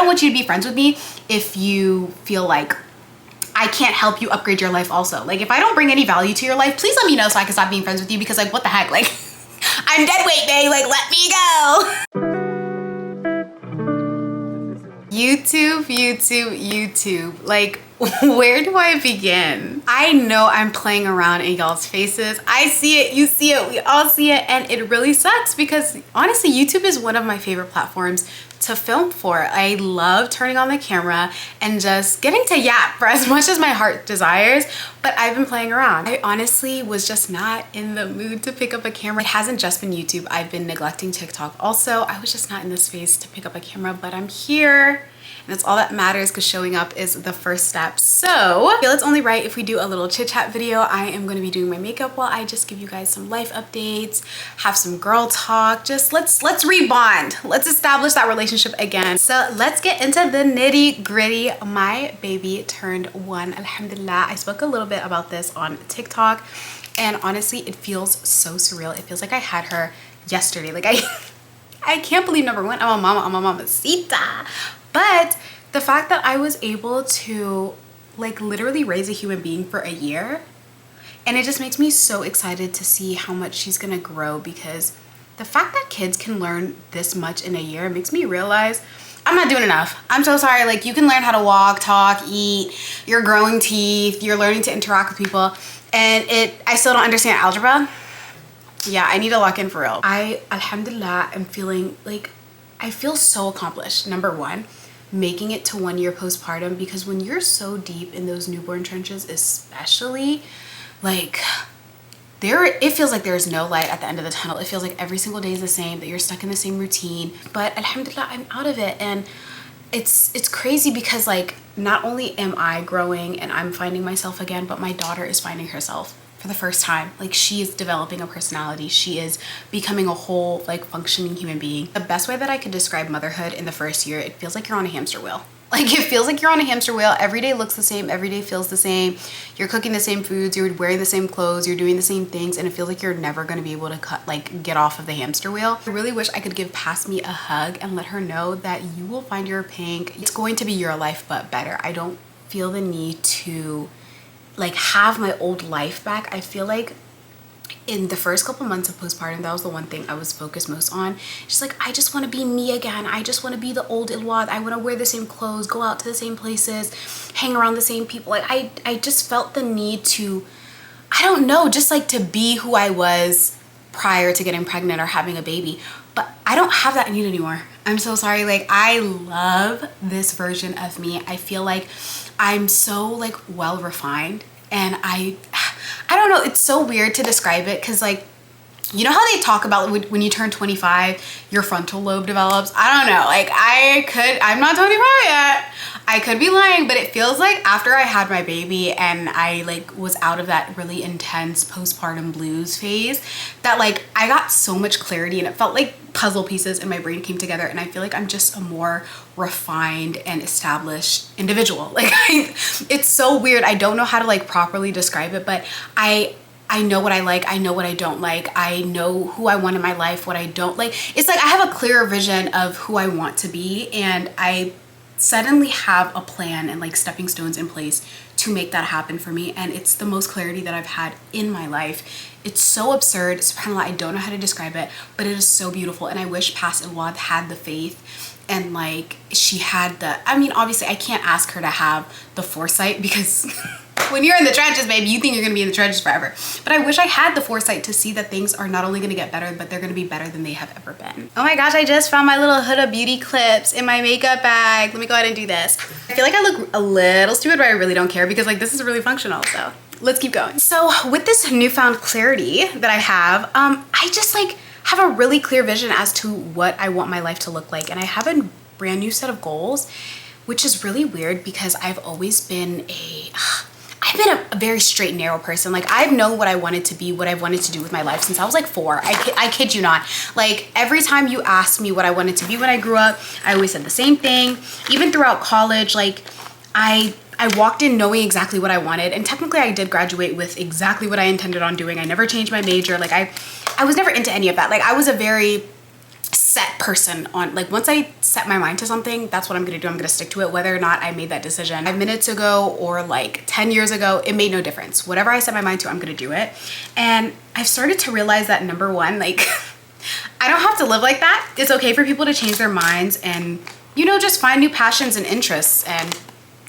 want you to be friends with me if you feel like I can't help you upgrade your life also. Like if I don't bring any value to your life, please let me know so I can stop being friends with you, because like what the heck, like I'm dead weight, babe, like let me go. YouTube, like where do I begin? I know I'm playing around in y'all's faces. I see it, you see it, we all see it, and it really sucks because honestly, YouTube is one of my favorite platforms to film for. I love turning on the camera and just getting to yap for as much as my heart desires, but I've been playing around. I honestly was just not in the mood to pick up a camera. It hasn't just been YouTube. I've been neglecting TikTok also. I was just not in the space to pick up a camera, but I'm here. And that's all that matters, because showing up is the first step. So I feel it's only right if we do a little chit chat video. I am going to be doing my makeup while I just give you guys some life updates, have some girl talk. Just let's rebond. Let's establish that relationship again. So let's get into the nitty gritty. My baby turned 1, alhamdulillah. I spoke a little bit about this on TikTok, and honestly, it feels so surreal. It feels like I had her yesterday. Like I can't believe, number one, I'm a mamacita. But the fact that I was able to like literally raise a human being for a year, and it just makes me so excited to see how much she's gonna grow, because the fact that kids can learn this much in a year makes me realize I'm not doing enough. I'm so sorry. Like you can learn how to walk, talk, eat, you're growing teeth, you're learning to interact with people, and I still don't understand algebra. Yeah, I need to lock in for real. I, alhamdulillah, am feeling like I feel so accomplished. Number one, making it to 1 year postpartum, because when you're so deep in those newborn trenches, especially, like it feels like there's no light at the end of the tunnel. It feels like every single day is the same, that you're stuck in the same routine. But alhamdulillah, I'm out of it. And it's crazy because like not only am I growing and I'm finding myself again, but my daughter is finding herself for the first time. Like she is developing a personality. She is becoming a whole like functioning human being. The best way that I could describe motherhood in the first year, it feels like you're on a hamster wheel. Like it feels like you're on a hamster wheel. Every day looks the same. Every day feels the same. You're cooking the same foods. You're wearing the same clothes. You're doing the same things. And it feels like you're never going to be able to get off of the hamster wheel. I really wish I could give past me a hug and let her know that you will find your pink. It's going to be your life, but better. I don't feel the need to like have my old life back. I feel like in the first couple months of postpartum, that was the one thing I was focused most on. Just like, I just want to be me again. I just want to be the old Ilwad. I want to wear the same clothes, go out to the same places, hang around the same people. Like I just felt the need to, I don't know, just like to be who I was prior to getting pregnant or having a baby. But I don't have that need anymore. I'm so sorry. Like I love this version of me. I feel like I'm so like well refined, and I don't know, it's so weird to describe it, because like, you know how they talk about when you turn 25 your frontal lobe develops? I don't know, like I'm not 25 yet, I could be lying, but it feels like after I had my baby and I like was out of that really intense postpartum blues phase, that like I got so much clarity, and it felt like puzzle pieces in my brain came together, and I feel like I'm just a more refined and established individual. Like it's so weird. I don't know how to like properly describe it, but I know what I like. I know what I don't like. I know who I want in my life, what I don't like. It's like I have a clearer vision of who I want to be, and I suddenly have a plan and like stepping stones in place to make that happen for me. And it's the most clarity that I've had in my life. It's so absurd, subhanAllah, I don't know how to describe it, but it is so beautiful. And I wish past Ilwad had the faith, and like she had the, I mean, obviously I can't ask her to have the foresight, because when you're in the trenches, babe, you think you're gonna be in the trenches forever. But I wish I had the foresight to see that things are not only gonna get better, but they're gonna be better than they have ever been. Oh my gosh, I just found my little Huda beauty clips in my makeup bag. Let me go ahead and do this. I feel like I look a little stupid, but I really don't care, because like this is really functional, so let's keep going. So with this newfound clarity that I have, I just like have a really clear vision as to what I want my life to look like. And I have a brand new set of goals, which is really weird, because I've always been a very straight and narrow person. Like I've known what I wanted to be, what I wanted to do with my life since I was like 4. I kid you not. Like every time you asked me what I wanted to be when I grew up, I always said the same thing. Even throughout college, like I walked in knowing exactly what I wanted, and technically I did graduate with exactly what I intended on doing. I never changed my major. Like I was never into any of that. Like I was a very set person on, like once I set my mind to something, that's what I'm gonna do. I'm gonna stick to it, whether or not I made that decision 5 minutes ago or like 10 years ago, it made no difference. Whatever I set my mind to, I'm gonna do it. And I've started to realize that number one, like I don't have to live like that. It's okay for people to change their minds and, you know, just find new passions and interests and,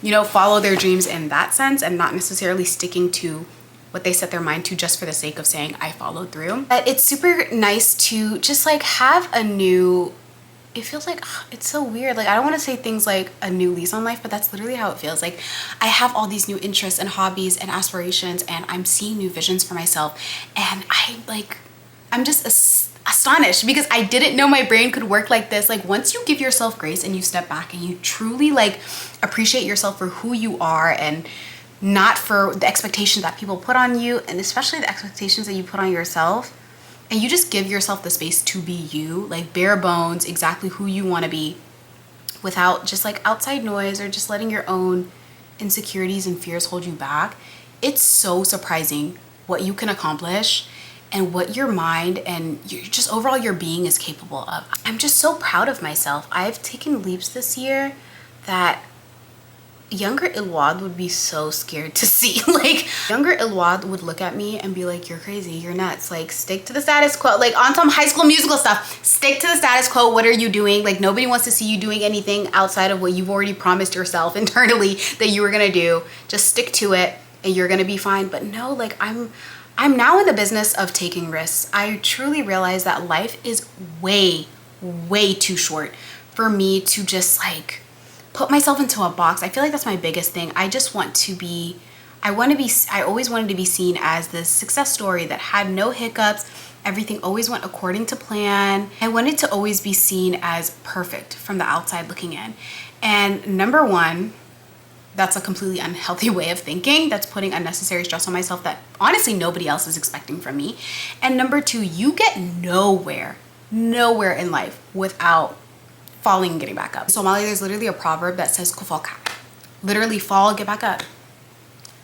you know, follow their dreams in that sense and not necessarily sticking to what they set their mind to just for the sake of saying I followed through. But it's super nice to just like have a new, it feels like, it's so weird. Like I don't want to say things like a new lease on life, but that's literally how it feels. Like I have all these new interests and hobbies and aspirations and I'm seeing new visions for myself. And I'm just astonished because I didn't know my brain could work like this. Like once you give yourself grace and you step back and you truly like appreciate yourself for who you are and not for the expectations that people put on you, and especially the expectations that you put on yourself, and you just give yourself the space to be you, like bare bones, exactly who you want to be, without just like outside noise or just letting your own insecurities and fears hold you back. It's so surprising what you can accomplish and what your mind and just overall your being is capable of. I'm just so proud of myself. I've taken leaps this year that younger Ilwad would be so scared to see. Like younger Ilwad would look at me and be like, you're crazy, you're nuts, like stick to the status quo. Like on some High School Musical stuff, stick to the status quo. What are you doing? Like nobody wants to see you doing anything outside of what you've already promised yourself internally that you were gonna do. Just stick to it and you're gonna be fine. But no, like I'm now in the business of taking risks. I truly realize that life is way too short for me to just like put myself into a box. I feel like that's my biggest thing. I always wanted to be seen as this success story that had no hiccups. Everything always went according to plan. I wanted to always be seen as perfect from the outside looking in. And number one, that's a completely unhealthy way of thinking. That's putting unnecessary stress on myself that honestly nobody else is expecting from me. And number two, you get nowhere in life without falling and getting back up. In Somali, there's literally a proverb that says kufal ka. Literally fall, get back up.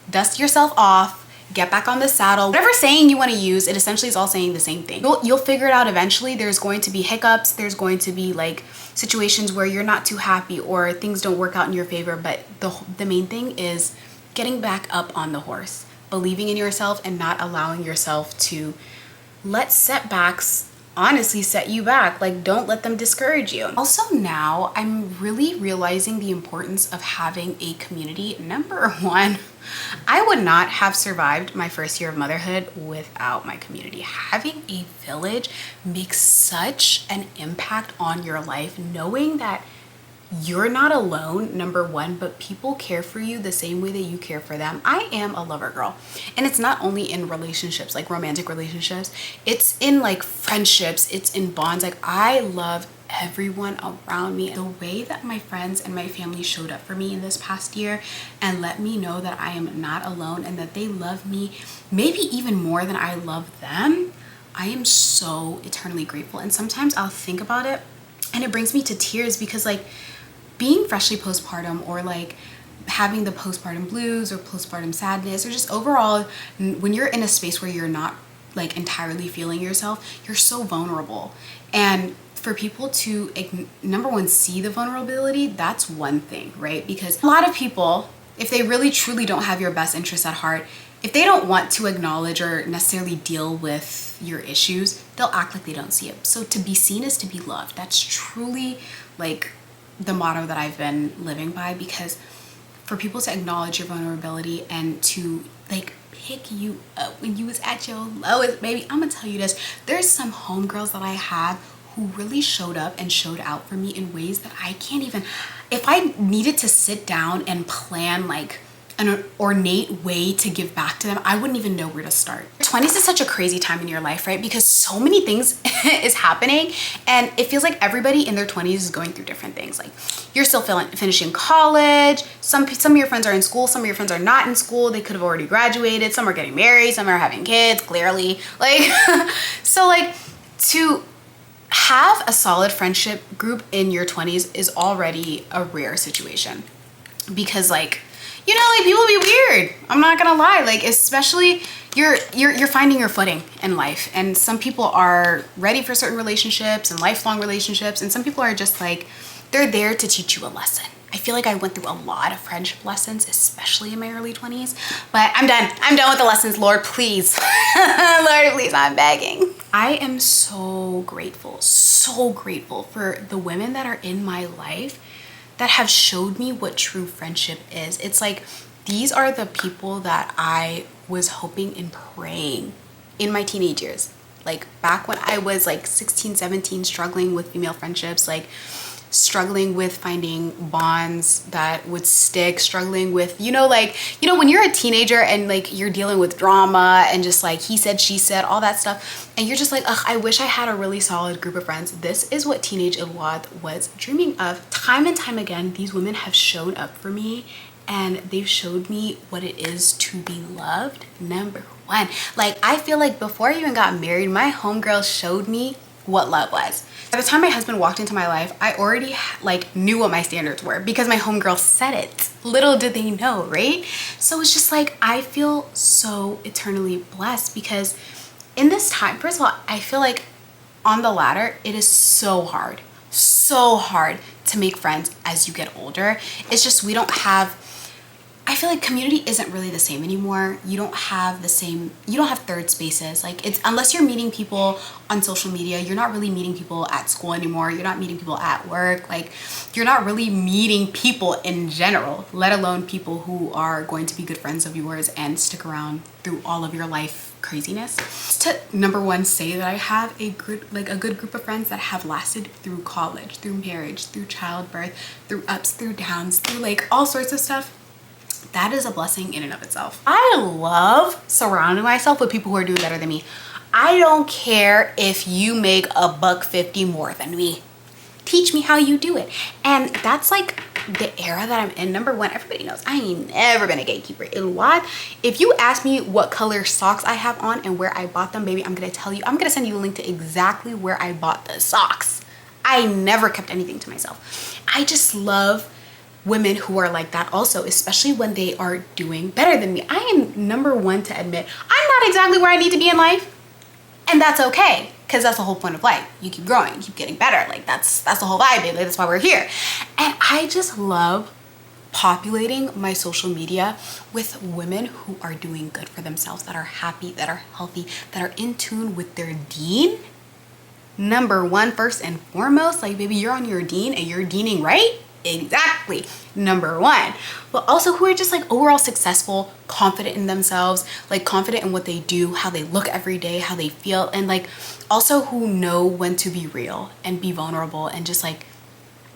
Dust yourself off, get back on the saddle. Whatever saying you want to use, it essentially is all saying the same thing. You'll figure it out eventually. There's going to be hiccups. There's going to be like situations where you're not too happy or things don't work out in your favor. But the main thing is getting back up on the horse, believing in yourself and not allowing yourself to let setbacks honestly set you back. Like don't let them discourage you. Also now I'm really realizing the importance of having a community. Number one, I would not have survived my first year of motherhood without my community. Having a village makes such an impact on your life, knowing that you're not alone, number one, but people care for you the same way that you care for them. I am a lover girl, and it's not only in relationships, like romantic relationships, it's in like friendships, it's in bonds. Like I love everyone around me. The way that my friends and my family showed up for me in this past year and let me know that I am not alone and that they love me maybe even more than I love them, I am so eternally grateful. And sometimes I'll think about it and it brings me to tears because like being freshly postpartum or like having the postpartum blues or postpartum sadness or just overall when you're in a space where you're not like entirely feeling yourself, you're so vulnerable. And for people to number one, see the vulnerability, that's one thing, right? Because a lot of people, if they really truly don't have your best interests at heart, if they don't want to acknowledge or necessarily deal with your issues, they'll act like they don't see it. So to be seen is to be loved. That's truly like the motto that I've been living by, because for people to acknowledge your vulnerability and to like pick you up when you was at your lowest, baby, I'm gonna tell you this, there's some homegirls that I have who really showed up and showed out for me in ways that I can't even, if I needed to sit down and plan like an ornate way to give back to them, I wouldn't even know where to start. 20s is such a crazy time in your life, right? Because so many things is happening and it feels like everybody in their 20s is going through different things. Like you're still finishing college, some of your friends are in school, some of your friends are not in school, they could have already graduated, some are getting married, some are having kids, clearly. Like, so like to have a solid friendship group in your 20s is already a rare situation because like, you know, like people be weird. I'm not gonna lie. Like, especially, you're finding your footing in life, and some people are ready for certain relationships and lifelong relationships, and some people are just like, they're there to teach you a lesson. I feel like I went through a lot of friendship lessons, especially in my early 20s, but I'm done with the lessons. Lord, please. Lord, please, I'm begging. I am so grateful for the women that are in my life that have showed me what true friendship is. It's like, these are the people that I was hoping and praying in my teenage years. Like back when I was like 16, 17, struggling with female friendships, like struggling with finding bonds that would stick, struggling with, when you're a teenager and like you're dealing with drama and just like he said, she said, all that stuff. And you're just like, ugh, I wish I had a really solid group of friends. This is what teenage Iwad was dreaming of. Time and time again, these women have shown up for me, and they've showed me what it is to be loved. Number one, like I feel like before I even got married, my homegirl showed me what love was. By the time my husband walked into my life, I already like knew what my standards were because my homegirl said it. Little did they know, right? So it's just like, I feel so eternally blessed because in this time, first of all, I feel like on the ladder, it is so hard to make friends as you get older. It's just, I feel like community isn't really the same anymore. You don't have third spaces. Like, it's, unless you're meeting people on social media, you're not really meeting people at school anymore. You're not meeting people at work. Like, you're not really meeting people in general, let alone people who are going to be good friends of yours and stick around through all of your life craziness. Just to, number one, say that I have a good group of friends that have lasted through college, through marriage, through childbirth, through ups, through downs, through like all sorts of stuff. That is a blessing in and of itself. I love surrounding myself with people who are doing better than me. I don't care if you make $150 more than me. Teach me how you do it. And that's like the era that I'm in. Number one, everybody knows I ain't never been a gatekeeper. What? If you ask me what color socks I have on and where I bought them, baby, I'm gonna tell you. I'm gonna send you a link to exactly where I bought the socks. I never kept anything to myself. I just love women who are like that also, especially when they are doing better than me. I am number one to admit I'm not exactly where I need to be in life, and that's okay, because that's the whole point of life. You keep growing, you keep getting better. Like that's the whole vibe, baby. That's why we're here. And I just love populating my social media with women who are doing good for themselves, that are happy, that are healthy, that are in tune with their deen. Number one, first and foremost, like, baby, you're on your deen and you're deening right. Exactly, number one. But also who are just like overall successful, confident in themselves, like confident in what they do, how they look every day, how they feel, and like also who know when to be real and be vulnerable, and just like,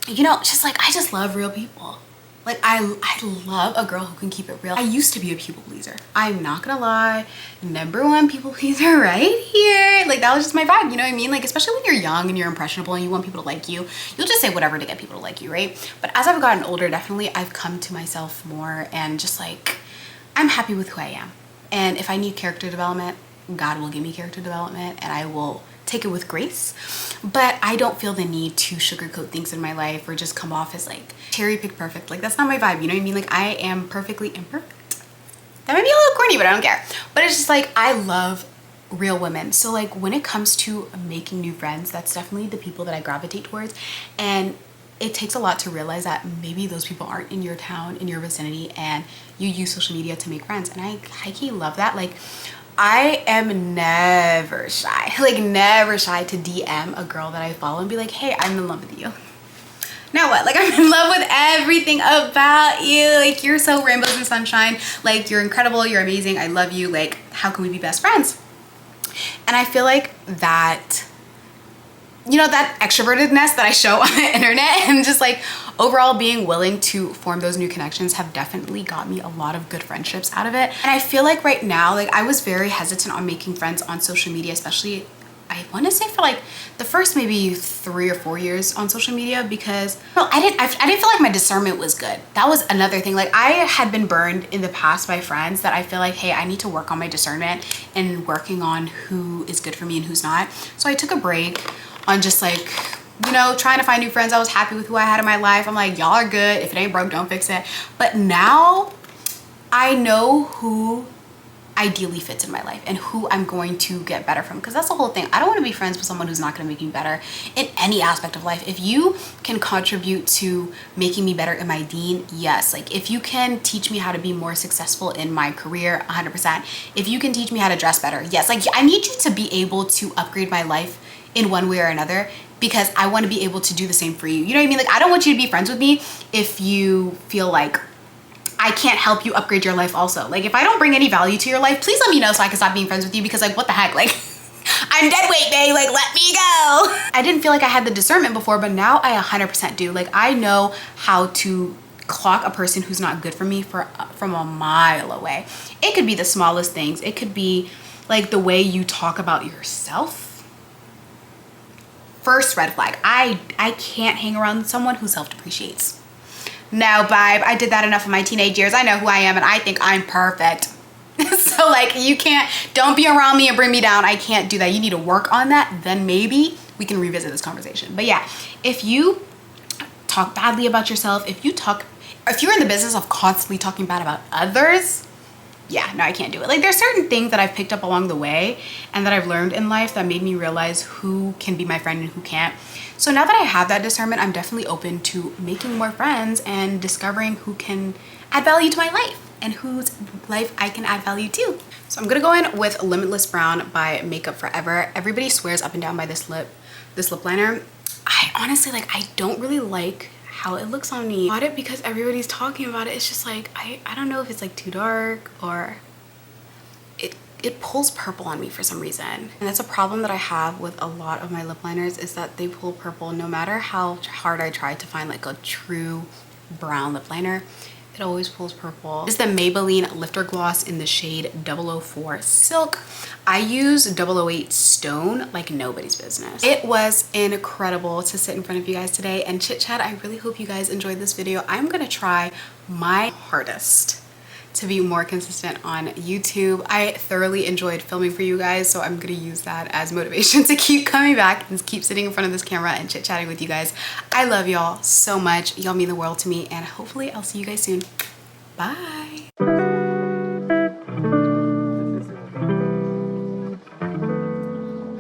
just like, I just love real people. Like I love a girl who can keep it real. I used to be a people pleaser. I'm not gonna lie. Number one people pleaser right here. Like that was just my vibe, you know what I mean? Like, especially when you're young and you're impressionable and you want people to like you, you'll just say whatever to get people to like you, right? But as I've gotten older, definitely I've come to myself more, and just like, I'm happy with who I am. And if I need character development, God will give me character development, and I will take it with grace. But I don't feel the need to sugarcoat things in my life or just come off as like cherry pick perfect. Like that's not my vibe, you know what I mean? Like I am perfectly imperfect. That might be a little corny, but I don't care. But it's just like, I love real women. So like when it comes to making new friends, that's definitely the people that I gravitate towards. And it takes a lot to realize that maybe those people aren't in your town, in your vicinity, and you use social media to make friends. And I highly love that. Like, I am never shy, like never shy to DM a girl that I follow and be like, hey, I'm in love with you. Now what? Like, I'm in love with everything about you. Like, you're so rainbows and sunshine. Like, you're incredible. You're amazing. I love you. Like, how can we be best friends? And I feel like that, that extrovertedness that I show on the internet, and just like overall being willing to form those new connections, have definitely got me a lot of good friendships out of it. And I feel like right now, like I was very hesitant on making friends on social media, especially I want to say for like the first maybe 3 or 4 years on social media, because I didn't feel like my discernment was good. That was another thing. Like I had been burned in the past by friends that I feel like, hey, I need to work on my discernment and working on who is good for me and who's not. So I took a break on just like, trying to find new friends. I was happy with who I had in my life. I'm like, y'all are good. If it ain't broke, don't fix it. But now I know who ideally fits in my life and who I'm going to get better from. Because that's the whole thing. I don't want to be friends with someone who's not going to make me better in any aspect of life. If you can contribute to making me better in my dean, yes. Like if you can teach me how to be more successful in my career, 100%. If you can teach me how to dress better, yes. Like I need you to be able to upgrade my life in one way or another, because I want to be able to do the same for you. You know what I mean? Like I don't want you to be friends with me if you feel like I can't help you upgrade your life also. Like if I don't bring any value to your life, please let me know so I can stop being friends with you, because like what the heck, like I'm dead weight, babe, like let me go. I didn't feel like I had the discernment before, but now I 100% do. Like I know how to clock a person who's not good for me from a mile away. It could be the smallest things. It could be like the way you talk about yourself. First red flag. I can't hang around someone who self-depreciates. No, babe, I did that enough in my teenage years. I know who I am and I think I'm perfect. So like don't be around me and bring me down. I can't do that. You need to work on that. Then maybe we can revisit this conversation. But yeah, if you talk badly about yourself, if you're in the business of constantly talking bad about others, yeah, no, I can't do it. Like there's certain things that I've picked up along the way and that I've learned in life that made me realize who can be my friend and who can't. So now that I have that discernment, I'm definitely open to making more friends and discovering who can add value to my life and whose life I can add value to. So I'm gonna go in with Limitless Brown by Makeup Forever. Everybody swears up and down by this lip liner. I honestly, like, I don't really like how it looks on me. I bought it because everybody's talking about it. It's just like, I don't know if it's like too dark or it pulls purple on me for some reason. And that's a problem that I have with a lot of my lip liners, is that they pull purple no matter how hard I try to find like a true brown lip liner. It always pulls purple. This is the Maybelline Lifter Gloss in the shade 004 Silk. I use 008 Stone like nobody's business. It was incredible to sit in front of you guys today and chit chat. I really hope you guys enjoyed this video. I'm gonna try my hardest to be more consistent on YouTube. I thoroughly enjoyed filming for you guys, so I'm gonna use that as motivation to keep coming back and keep sitting in front of this camera and chit-chatting with you guys. I love y'all so much. Y'all mean the world to me, and hopefully I'll see you guys soon. Bye.